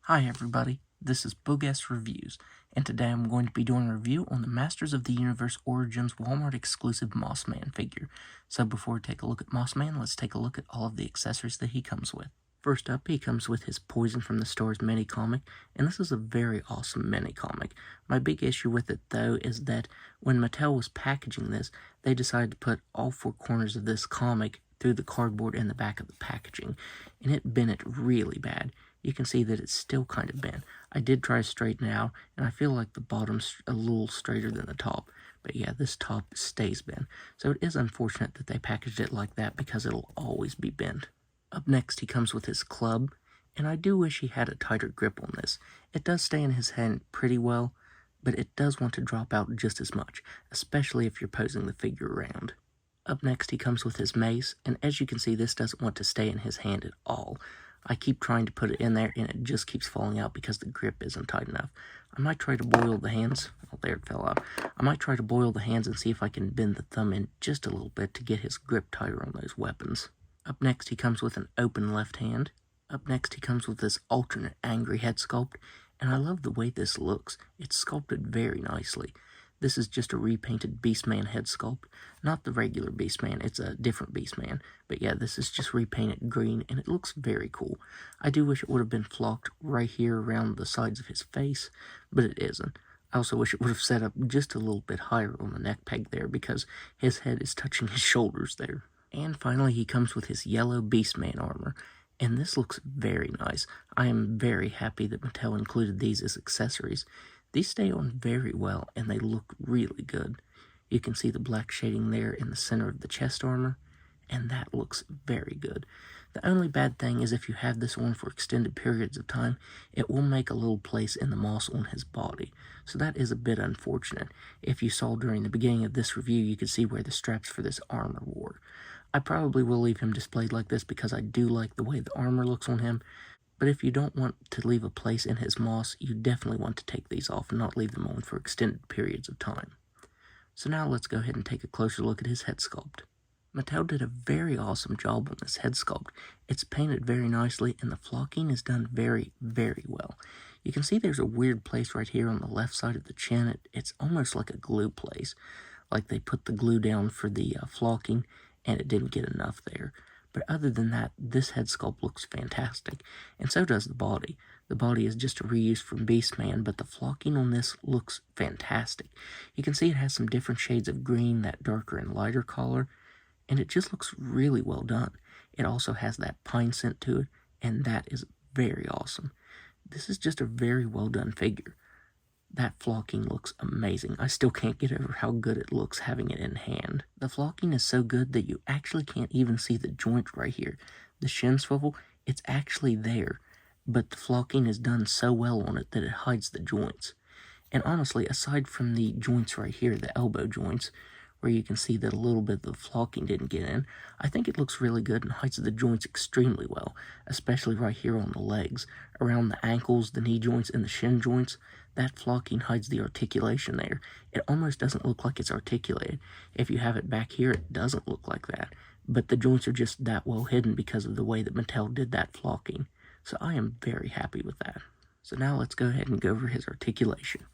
Hi everybody, this is Boogess Reviews, and today I'm going to be doing a review on the Masters of the Universe Origins Walmart exclusive Mossman figure. So before we take a look at Mossman, let's take a look at all of the accessories that he comes with. First up, he comes with his Poison from the Stars mini comic, and this is a very awesome mini comic. My big issue with it though is that when Mattel was packaging this, they decided to put all four corners of this comic through the cardboard in the back of the packaging, and it bent it really bad. You can see that it's still kind of bent. I did try to straighten it out, and I feel like the bottom's a little straighter than the top. But yeah, this top stays bent. So it is unfortunate that they packaged it like that because it'll always be bent. Up next, he comes with his club, and I do wish he had a tighter grip on this. It does stay in his hand pretty well, but it does want to drop out just as much, especially if you're posing the figure around. Up next, he comes with his mace, and as you can see, this doesn't want to stay in his hand at all. I keep trying to put it in there, and it just keeps falling out because the grip isn't tight enough. I might try to boil the hands. Oh, there it fell out. I might try to boil the hands and see if I can bend the thumb in just a little bit to get his grip tighter on those weapons. Up next, he comes with an open left hand. Up next, he comes with this alternate angry head sculpt, and I love the way this looks. It's sculpted very nicely. This is just a repainted Beastman head sculpt, not the regular Beastman, it's a different Beastman. But yeah, this is just repainted green, and it looks very cool. I do wish it would have been flocked right here around the sides of his face, but it isn't. I also wish it would have set up just a little bit higher on the neck peg there, because his head is touching his shoulders there. And finally, he comes with his yellow Beastman armor, and this looks very nice. I am very happy that Mattel included these as accessories. These stay on very well, and they look really good. You can see the black shading there in the center of the chest armor, and that looks very good. The only bad thing is if you have this on for extended periods of time, it will make a little place in the moss on his body, so that is a bit unfortunate. If you saw during the beginning of this review, you could see where the straps for this armor wore. I probably will leave him displayed like this because I do like the way the armor looks on him, but if you don't want to leave a place in his moss, you definitely want to take these off and not leave them on for extended periods of time. So now let's go ahead and take a closer look at his head sculpt. Mattel did a very awesome job on this head sculpt. It's painted very nicely, and the flocking is done very, very well. You can see there's a weird place right here on the left side of the chin. It's almost like a glue place, like they put the glue down for the flocking, and it didn't get enough there. But other than that, this head sculpt looks fantastic, and so does the body. The body is just a reuse from Beastman, but the flocking on this looks fantastic. You can see it has some different shades of green, that darker and lighter color, and it just looks really well done. It also has that pine scent to it, and that is very awesome. This is just a very well done figure. That flocking looks amazing. I still can't get over how good it looks having it in hand. The flocking is so good that you actually can't even see the joint right here. The shin swivel, it's actually there, but the flocking is done so well on it that it hides the joints. And honestly, aside from the joints right here, the elbow joints, where you can see that a little bit of the flocking didn't get in, I think it looks really good and hides the joints extremely well, especially right here on the legs. Around the ankles, the knee joints, and the shin joints, that flocking hides the articulation there. It almost doesn't look like it's articulated. If you have it back here, it doesn't look like that. But the joints are just that well hidden because of the way that Mattel did that flocking. So I am very happy with that. So now let's go ahead and go over his articulation.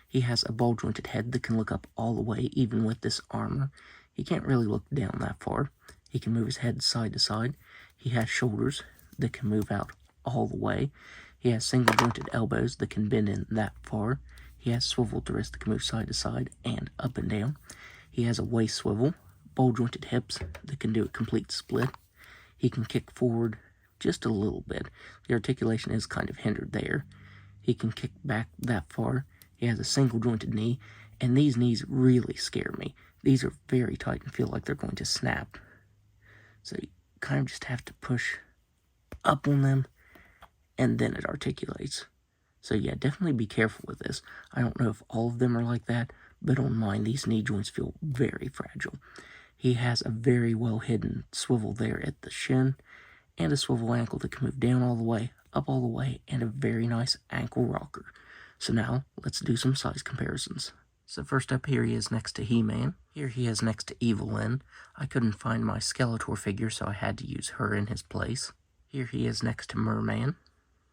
He has a ball-jointed head that can look up all the way, even with this armor. He can't really look down that far. He can move his head side to side. He has shoulders that can move out all the way. He has single-jointed elbows that can bend in that far. He has swiveled wrists that can move side to side and up and down. He has a waist swivel, ball-jointed hips that can do a complete split. He can kick forward just a little bit. The articulation is kind of hindered there. He can kick back that far. He has a single-jointed knee, and these knees really scare me. These are very tight and feel like they're going to snap. So you kind of just have to push up on them, and then it articulates. So yeah, definitely be careful with this. I don't know if all of them are like that, but on mine, these knee joints feel very fragile. He has a very well-hidden swivel there at the shin, and a swivel ankle that can move down all the way, up all the way, and a very nice ankle rocker. So now, let's do some size comparisons. So first up here he is next to He-Man. Here he is next to Evelyn. I couldn't find my Skeletor figure, so I had to use her in his place. Here he is next to Merman.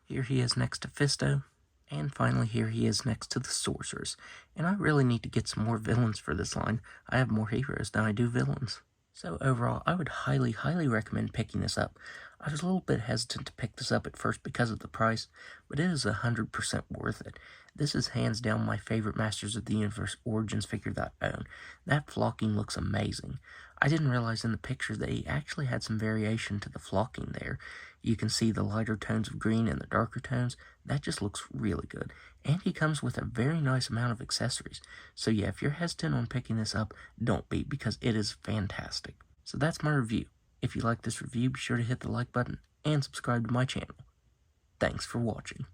Here he is next to Fisto. And finally, here he is next to the Sorceress. And I really need to get some more villains for this line. I have more heroes than I do villains. So overall, I would highly recommend picking this up. I was a little bit hesitant to pick this up at first because of the price, but it is 100% worth it. This is hands down my favorite Masters of the Universe Origins figure that I own. That flocking looks amazing. I didn't realize in the picture that he actually had some variation to the flocking there. You can see the lighter tones of green and the darker tones. That just looks really good. And he comes with a very nice amount of accessories. So yeah, if you're hesitant on picking this up, don't be, because it is fantastic. So that's my review. If you like this review, be sure to hit the like button and subscribe to my channel. Thanks for watching.